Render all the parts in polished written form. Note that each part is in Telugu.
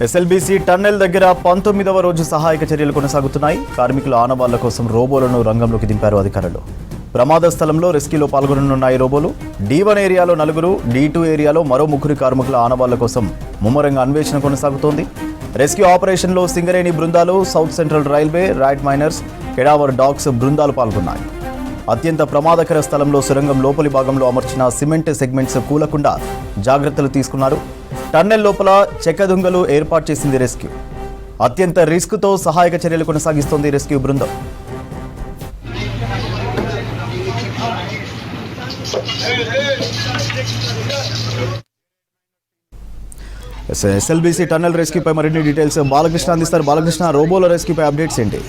ఎస్ఎల్బీసీ టన్నెల్ దగ్గర 19వ రోజు సహాయక చర్యలు కొనసాగుతున్నాయి. కార్మికుల ఆనవాళ్ల కోసం రోబోలను రంగంలోకి దింపారు అధికారులు. ప్రమాద స్థలంలో రెస్క్యూలో పాల్గొననున్నాయి రోబోలు. D1 ఏరియాలో 4, D2 ఏరియాలో మరో 3 కార్మికుల ఆనవాళ్ల కోసం ముమ్మరంగా అన్వేషణ కొనసాగుతోంది. రెస్క్యూ ఆపరేషన్లో సింగరేణి బృందాలు, south central railway, rat miners, cadaver dogs బృందాలు పాల్గొన్నాయి. అత్యంత ప్రమాదకర స్థలంలో సొరంగం లోపలి భాగంలో అమర్చిన సిమెంట్ సెగ్మెంట్స్ కూలకుండా జాగ్రత్తలు తీసుకున్నారు. టన్నెల్ లోపల చెక్కదుంగలు ఏర్పాటు చేసింది రెస్క్యూ. అత్యంత రిస్క్తో సహాయక చర్యలు కొనసాగిస్తోంది రెస్క్యూ బృందం. ఎస్ఎల్బీసీ టన్నెల్ రెస్క్యూపై మరిన్ని డీటెయిల్స్ బాలకృష్ణ అందిస్తారు. బాలకృష్ణ, రోబోల రెస్క్యూపై అప్డేట్స్ ఏంటి?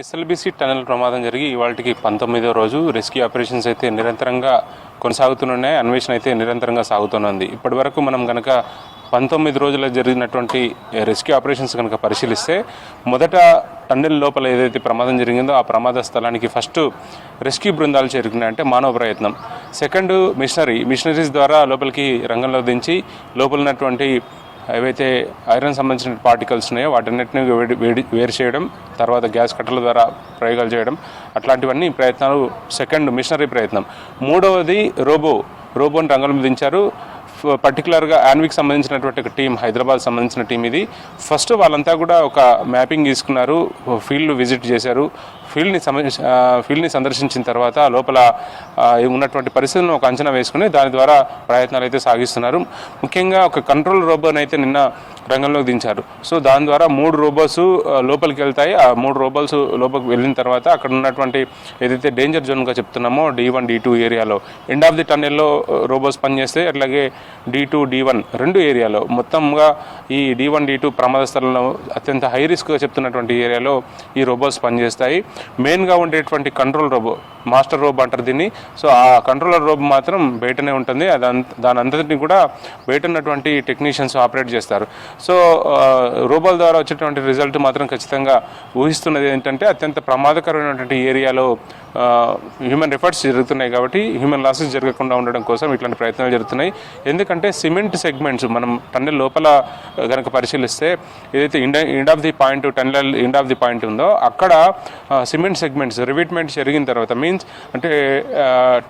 ఎస్ఎల్బీసీ టన్నెల్ ప్రమాదం జరిగి ఇవాళకి 19వ రోజు రెస్క్యూ ఆపరేషన్స్ అయితే నిరంతరంగా కొనసాగుతున్నాయి. అన్వేషణ అయితే నిరంతరంగా సాగుతున్నది. ఇప్పటి వరకు మనం కనుక 19 రోజుల్లో జరిగినటువంటి రెస్క్యూ ఆపరేషన్స్ కనుక పరిశీలిస్తే, మొదట టన్నెల్ లోపల ఏదైతే ప్రమాదం జరిగిందో ఆ ప్రమాద స్థలానికి ఫస్ట్ రెస్క్యూ బృందాలు చేరుకున్నాయంటే మానవ ప్రయత్నం. సెకండ్ మిషనరీస్ ద్వారా లోపలికి రంగంలో దించి లోపల ఉన్నటువంటి ఏవైతే ఐరన్ సంబంధించిన పార్టికల్స్ ఉన్నాయో వాటన్నిటిని వేరు చేయడం, తర్వాత గ్యాస్ కట్టర్ల ద్వారా ప్రయోగాలు చేయడం, అట్లాంటివన్నీ ప్రయత్నాలు సెకండ్ మిషనరీ ప్రయత్నం. మూడవది రోబోని రంగంలో దించారు. పర్టికులర్గా యాన్విక్ సంబంధించినటువంటి ఒక టీం, హైదరాబాద్ సంబంధించిన టీం ఇది. ఫస్ట్ వాళ్ళంతా కూడా ఒక మ్యాపింగ్ తీసుకున్నారు, ఫీల్డ్ విజిట్ చేశారు. ఫీల్డ్ని సందర్శించిన తర్వాత లోపల ఉన్నటువంటి పరిస్థితులను ఒక అంచనా వేసుకుని దాని ద్వారా ప్రయత్నాలు అయితే సాగిస్తున్నారు. ముఖ్యంగా ఒక కంట్రోల్ రోబోని అయితే నిన్న రంగంలోకి దించారు. సో దాని ద్వారా 3 రోబోస్ లోపలికి వెళ్తాయి. ఆ 3 రోబోస్ లోపలికి వెళ్ళిన తర్వాత అక్కడ ఉన్నటువంటి ఏదైతే డేంజర్ జోన్గా చెప్తున్నామో D1, D2 ఏరియాలో ఎండ్ ఆఫ్ ది టన్నెల్లో రోబోస్ పనిచేస్తాయి. అట్లాగే D2, D1 రెండు ఏరియాలో మొత్తంగా ఈ D1, D2 ప్రమాద స్థలంలో అత్యంత హై రిస్క్గా చెప్తున్నటువంటి ఏరియాలో ఈ రోబోస్ పనిచేస్తాయి. మెయిన్గా ఉండేటువంటి కంట్రోల్ రోబో, మాస్టర్ రోబో అంటారు దీన్ని. సో ఆ కంట్రోలర్ రోబో మాత్రం బయటనే ఉంటుంది. దాని అంతటిని కూడా బయట ఉన్నటువంటి టెక్నీషియన్స్ ఆపరేట్ చేస్తారు. సో రోబోల ద్వారా వచ్చేటువంటి రిజల్ట్ మాత్రం ఖచ్చితంగా ఊహిస్తున్నది ఏంటంటే, అత్యంత ప్రమాదకరమైనటువంటి ఏరియాలో హ్యూమన్ ఎఫర్ట్స్ జరుగుతున్నాయి కాబట్టి హ్యూమన్ లాసెస్ జరగకుండా ఉండడం కోసం ఇట్లాంటి ప్రయత్నాలు జరుగుతున్నాయి. ఎందుకంటే సిమెంట్ సెగ్మెంట్స్ మనం టన్నెల్ లోపల కనుక పరిశీలిస్తే ఏదైతే end of the point, tunnel end of the point ఉందో అక్కడ సిమెంట్ సెగ్మెంట్స్ రివిట్మెంట్ జరిగిన తర్వాత మీన్స్ అంటే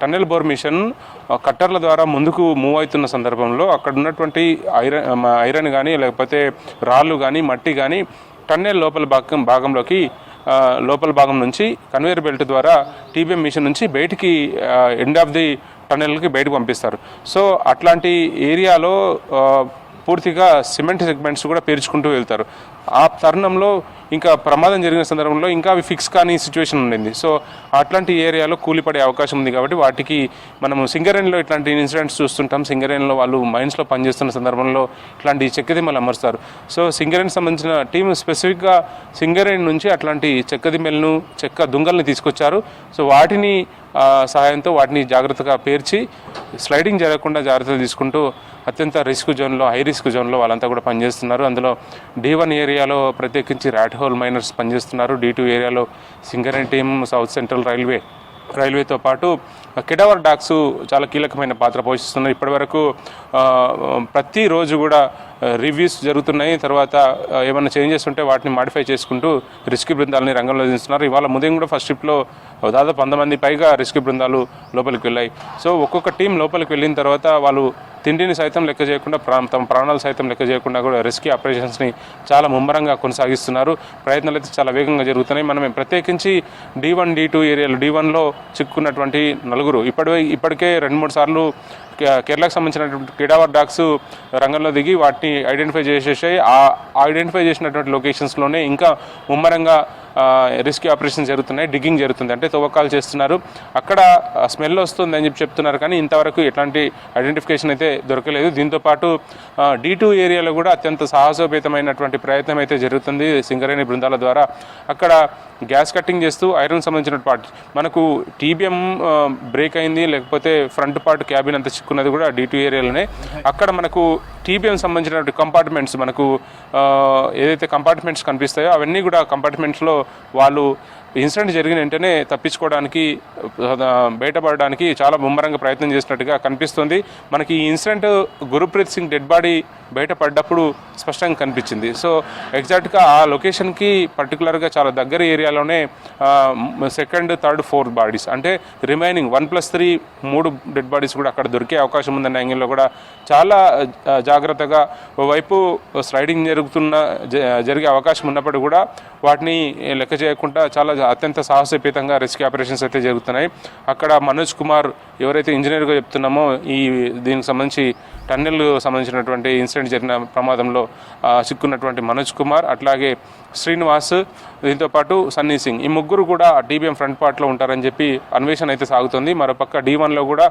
టన్నెల్ బోర్ మిషన్ కట్టర్ల ద్వారా ముందుకు మూవ్ అవుతున్న సందర్భంలో అక్కడ ఉన్నటువంటి ఐరన్ కానీ లేకపోతే రాళ్ళు కానీ మట్టి కానీ టన్నెల్ లోపల భాగం నుంచి కన్వేయర్ బెల్ట్ ద్వారా TBM మిషన్ నుంచి బయటికి ఎండ్ ఆఫ్ ది టన్నెల్కి బయటకు పంపిస్తారు. సో అట్లాంటి ఏరియాలో పూర్తిగా సిమెంట్ సెగ్మెంట్స్ కూడా పేర్చుకుంటూ వెళ్తారు. ఆ తరుణంలో ఇంకా ప్రమాదం జరిగిన సందర్భంలో ఇంకా అవి ఫిక్స్ కాని సిచ్యువేషన్ ఉండింది. సో అట్లాంటి ఏరియాలో కూలిపడే అవకాశం ఉంది కాబట్టి వాటికి మనము సింగరేణిలో ఇట్లాంటి ఇన్సిడెంట్స్ చూస్తుంటాం. సింగరేణిలో వాళ్ళు మైన్స్లో పనిచేస్తున్న సందర్భంలో ఇట్లాంటి చెక్కదిమ్మలు అమరుస్తారు. సో సింగరేణికి సంబంధించిన టీం స్పెసిఫిక్గా సింగరేణి నుంచి అట్లాంటి చెక్కదిమ్మలను, చెక్క దుంగల్ని తీసుకొచ్చారు. సో వాటిని సహాయంతో వాటిని జాగ్రత్తగా పేర్చి స్లైడింగ్ జరగకుండా జాగ్రత్తలు తీసుకుంటూ అత్యంత రిస్క్ జోన్లో, హై రిస్క్ జోన్లో వాళ్ళంతా కూడా పనిచేస్తున్నారు. అందులో D1 ఏరియాలో ప్రత్యేకించి ర్యాట్ హోల్ మైనర్స్ పనిచేస్తున్నారు. D2 ఏరియాలో సింగరేణి టీం, సౌత్ సెంట్రల్ రైల్వేతో పాటు కెడావర్ డాగ్స్ చాలా కీలకమైన పాత్ర పోషిస్తున్నాయి. ఇప్పటివరకు ప్రతిరోజు కూడా రివ్యూస్ జరుగుతున్నాయి. తర్వాత ఏమైనా చేంజెస్ ఉంటే వాటిని మాడిఫై చేసుకుంటూ రెస్క్యూ బృందాలని రంగంలో దించుతున్నారు. ఇవాళ ఉదయం కూడా ఫస్ట్ షిఫ్ట్లో దాదాపు 100 మంది పైగా రెస్క్యూ బృందాలు లోపలికి వెళ్ళాయి. సో ఒక్కొక్క టీం లోపలికి వెళ్ళిన తర్వాత వాళ్ళు తిండిని సైతం లెక్క చేయకుండా, తమ ప్రాణాలు సైతం లెక్క చేయకుండా కూడా రెస్క్యూ ఆపరేషన్స్ని చాలా ముమ్మరంగా కొనసాగిస్తున్నారు. ప్రయత్నాలు అయితే చాలా వేగంగా జరుగుతున్నాయి. మనం ప్రత్యేకించి D1, D2 ఏరియాలో D1లో చిక్కుకున్నటువంటి 4 ఇప్పటికే 2-3 సార్లు కేరళకు సంబంధించినటువంటి కెడావర్ డాగ్స్ రంగంలో దిగి వాటిని ఐడెంటిఫై చేసేసాయి. ఆ ఐడెంటిఫై చేసినటువంటి లొకేషన్స్లోనే ఇంకా ముమ్మరంగా రెస్క్యూ ఆపరేషన్స్ జరుగుతున్నాయి. డిగ్గింగ్ జరుగుతుంది, అంటే తవ్వకాలు చేస్తున్నారు. అక్కడ స్మెల్ వస్తుంది అని చెప్తున్నారు, కానీ ఇంతవరకు ఎట్లాంటి ఐడెంటిఫికేషన్ అయితే దొరకలేదు. దీంతోపాటు D2 ఏరియాలో కూడా అత్యంత సాహసోపేతమైనటువంటి ప్రయత్నం అయితే జరుగుతుంది సింగరేణి బృందాల ద్వారా. అక్కడ గ్యాస్ కట్టింగ్ చేస్తూ ఐరన్ సంబంధించిన పార్ట్, మనకు TBM బ్రేక్ అయింది, లేకపోతే ఫ్రంట్ పార్ట్ క్యాబిన్ అంతా చిక్కున్నది కూడా D2 ఏరియాలోనే. అక్కడ మనకు TBM సంబంధించినటువంటి కంపార్ట్మెంట్స్, మనకు ఏదైతే కంపార్ట్మెంట్స్ కనిపిస్తాయో అవన్నీ కూడా కంపార్ట్మెంట్స్లో వాళ్ళు ఇన్సిడెంట్ జరిగిన వెంటనే తప్పించుకోవడానికి, బయటపడడానికి చాలా ముమ్మరంగా ప్రయత్నం చేసినట్టుగా కనిపిస్తుంది. మనకి ఈ incident Gurpreet Singh dead body బయటపడ్డప్పుడు స్పష్టంగా కనిపించింది. సో ఎగ్జాక్ట్గా ఆ లొకేషన్కి పర్టికులర్గా చాలా దగ్గర ఏరియాలోనే సెకండ్, థర్డ్, ఫోర్త్ బాడీస్ అంటే రిమైనింగ్ 1+3 3 డెడ్ బాడీస్ కూడా అక్కడ దొరికే అవకాశం ఉందన్న యాంగిల్లో కూడా చాలా జాగ్రత్తగా ఓవైపు స్లైడింగ్ జరిగే అవకాశం ఉన్నప్పుడు కూడా వాటిని లెక్క చేయకుండా చాలా అత్యంత సాహసోపేతంగా రెస్క్యూ ఆపరేషన్స్ అయితే జరుగుతున్నాయి. అక్కడ మనోజ్ కుమార్ ఎవరైతే ఇంజనీర్గా చెప్తున్నామో దీనికి సంబంధించి టన్నెల్ సంబంధించినటువంటి ఇన్సిడెంట్ జరిగిన ప్రమాదంలో చిక్కున్నటువంటి మనోజ్ కుమార్, అట్లాగే శ్రీనివాస్, దీంతోపాటు సన్నీ సింగ్, ఈ ముగ్గురు కూడా టీబీఎం ఫ్రంట్ పార్ట్లో ఉంటారని చెప్పి అన్వేషణ అయితే సాగుతుంది. మరోపక్క D1లో కూడా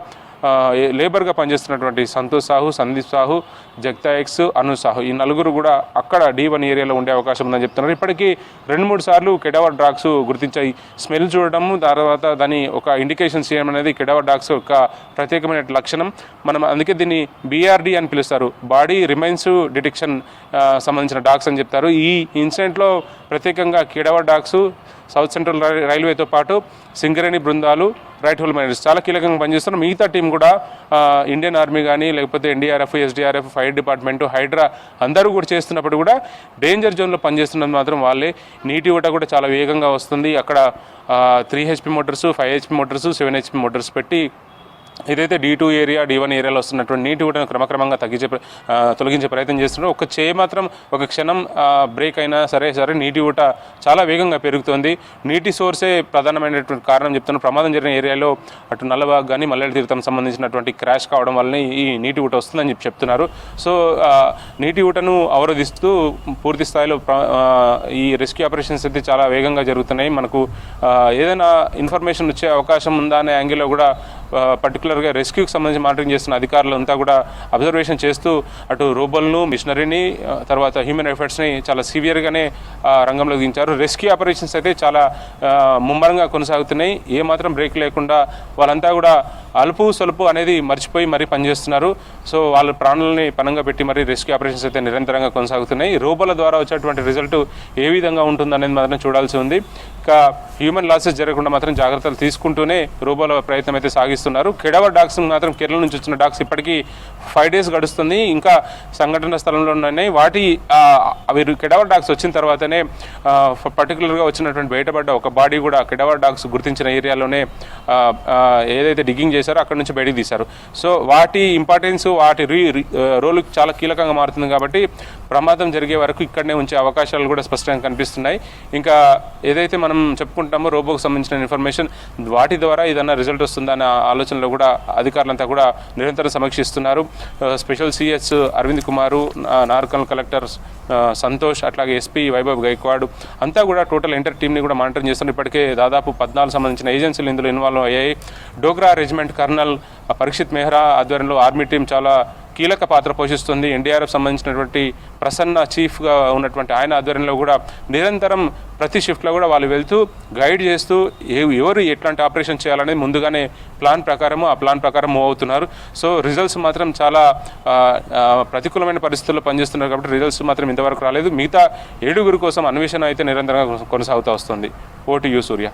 లేబర్గా పనిచేస్తున్నటువంటి సంతోష్ సాహు, సందీప్ సాహు, జగతాయక్స్, అను సాహు, ఈ నలుగురు కూడా అక్కడ D1 ఏరియాలో ఉండే అవకాశం ఉందని చెప్తున్నారు. ఇప్పటికీ 2-3 సార్లు కెడావర్ డాగ్స్ గుర్తించాయి. స్మెల్ చూడడం, తర్వాత దాని ఒక ఇండికేషన్స్ చేయడం అనేది కెడావర్ డాగ్స్ యొక్క ప్రత్యేకమైన లక్షణం. మనం అందుకే దీన్ని BRD అని పిలుస్తారు, బాడీ రిమైన్స్ డిటెక్షన్ సంబంధించిన డాగ్స్ అని చెప్తారు. ఈ ఇన్సిడెంట్లో ప్రత్యేకంగా కెడావర్ డాగ్స్, సౌత్ సెంట్రల్ రైల్వేతో పాటు సింగరేణి బృందాలు, రైట్ హోల్ మైనర్స్ చాలా కీలకంగా పనిచేస్తున్నారు. మిగతా టీం కూడా ఇండియన్ ఆర్మీ కానీ లేకపోతే NDRF, SDRF, fire department, Hydraa అందరూ కూడా చేస్తున్నప్పుడు కూడా డేంజర్ జోన్లో పనిచేస్తున్నది మాత్రం వాళ్ళే. నీటి ఊట కూడా చాలా వేగంగా వస్తుంది. అక్కడ 3 HP Motors, 5 HP Motors, 7 HP Motors పెట్టి ఏదైతే D2 ఏరియా, D1 ఏరియాలో వస్తున్నటువంటి నీటి ఊటను క్రమక్రమంగా తొలగించే ప్రయత్నం చేస్తున్నారు. ఒక చేయి మాత్రం ఒక క్షణం బ్రేక్ అయినా సరే నీటి ఊట చాలా వేగంగా పెరుగుతుంది. నీటి సోర్సే ప్రధానమైనటువంటి కారణం చెప్తున్నారు. ప్రమాదం జరిగిన ఏరియాలో అటు నల్లబాగ్ కానీ మల్లెల తీర్థం సంబంధించినటువంటి క్రాష్ కావడం వల్లనే ఈ నీటి ఊట వస్తుందని చెప్తున్నారు. సో నీటి ఊటను అవరోధిస్తూ పూర్తి స్థాయిలో ఈ రెస్క్యూ ఆపరేషన్స్ అయితే చాలా వేగంగా జరుగుతున్నాయి. మనకు ఏదైనా ఇన్ఫర్మేషన్ వచ్చే అవకాశం ఉందా అనే యాంగిల్లో కూడా పర్టికులర్గా రెస్క్యూకి సంబంధించి మానిటరింగ్ చేస్తున్న అధికారులు అంతా కూడా అబ్జర్వేషన్ చేస్తూ అటు రోబోలను, మిషనరీని, తర్వాత హ్యూమన్ ఎఫర్ట్స్ని చాలా సివియర్గానే రంగంలో దించారు. రెస్క్యూ ఆపరేషన్స్ అయితే చాలా ముమ్మరంగా కొనసాగుతున్నాయి. ఏమాత్రం బ్రేక్ లేకుండా వాళ్ళంతా కూడా అలుపు సొలుపు అనేది మర్చిపోయి మరీ పనిచేస్తున్నారు. సో వాళ్ళ ప్రాణాలని పనంగా పెట్టి మరీ రెస్క్యూ ఆపరేషన్స్ అయితే నిరంతరంగా కొనసాగుతున్నాయి. రోబోల ద్వారా వచ్చేటువంటి రిజల్ట్ ఏ విధంగా ఉంటుందనేది మాత్రం చూడాల్సి ఉంది. ఇంకా హ్యూమన్ లాసెస్ జరగకుండా మాత్రం జాగ్రత్తలు తీసుకుంటూనే రోబోల ప్రయత్నం అయితే సాగిస్తున్నారు. కెడావర్ డాగ్స్ మాత్రం కేరళ నుంచి వచ్చిన డాగ్స్ ఇప్పటికీ 5 days గడుస్తుంది. ఇంకా సంఘటన స్థలంలో ఉన్నాయి. అవి కెడావర్ డాగ్స్ వచ్చిన తర్వాతనే పర్టికులర్గా వచ్చినటువంటి బయటపడ్డ ఒక బాడీ కూడా కెడావర్ డాగ్స్ గుర్తించిన ఏరియాలోనే ఏదైతే డిగ్గింగ్ చేశారో అక్కడ నుంచి బయటికి తీశారు. సో వాటి ఇంపార్టెన్స్, వాటి రోల్ చాలా కీలకంగా మారుతుంది. కాబట్టి ప్రమాదం జరిగే వరకు ఇక్కడనే ఉంచే అవకాశాలు కూడా స్పష్టంగా కనిపిస్తున్నాయి. ఇంకా ఏదైతే మనం చెప్పుకుంటామో రోబోకి సంబంధించిన ఇన్ఫర్మేషన్, వాటి ద్వారా ఏదైనా రిజల్ట్ వస్తుందన్న ఆలోచనలో కూడా అధికారులంతా కూడా నిరంతరం సమీక్షిస్తున్నారు. స్పెషల్ CS అరవింద్ కుమారు, నార్కల్ కలెక్టర్ సంతోష్, అట్లాగే SP వైభవ్ గైక్వాడ్ అంతా కూడా టోటల్ ఎంటర్ టీమ్ని కూడా మానిటరింగ్ చేస్తున్నారు. ఇప్పటికే దాదాపు 14 సంబంధించిన ఏజెన్సీలు ఇందులో ఇన్వాల్వ్ అయ్యాయి. డోగ్రా రెజిమెంట్ కర్నల్ పరీక్షిత్ మెహ్రా ఆధ్వర్యంలో ఆర్మీ టీం చాలా కీలక పాత్ర పోషిస్తుంది. NDRF సంబంధించినటువంటి ప్రసన్న చీఫ్గా ఉన్నటువంటి ఆయన ఆధ్వర్యంలో కూడా నిరంతరం ప్రతి షిఫ్ట్లో కూడా వాళ్ళు వెళ్తూ గైడ్ చేస్తూ ఎవరు ఎట్లాంటి ఆపరేషన్ చేయాలనేది ముందుగానే ప్లాన్ ప్రకారం మూవ్ అవుతున్నారు. సో రిజల్ట్స్ మాత్రం చాలా ప్రతికూలమైన పరిస్థితుల్లో పనిచేస్తున్నారు. కాబట్టి రిజల్ట్స్ మాత్రం ఇంతవరకు రాలేదు. మిగతా 7 కోసం అన్వేషణ అయితే నిరంతరంగా కొనసాగుతూ వస్తుంది. Vote you Surya.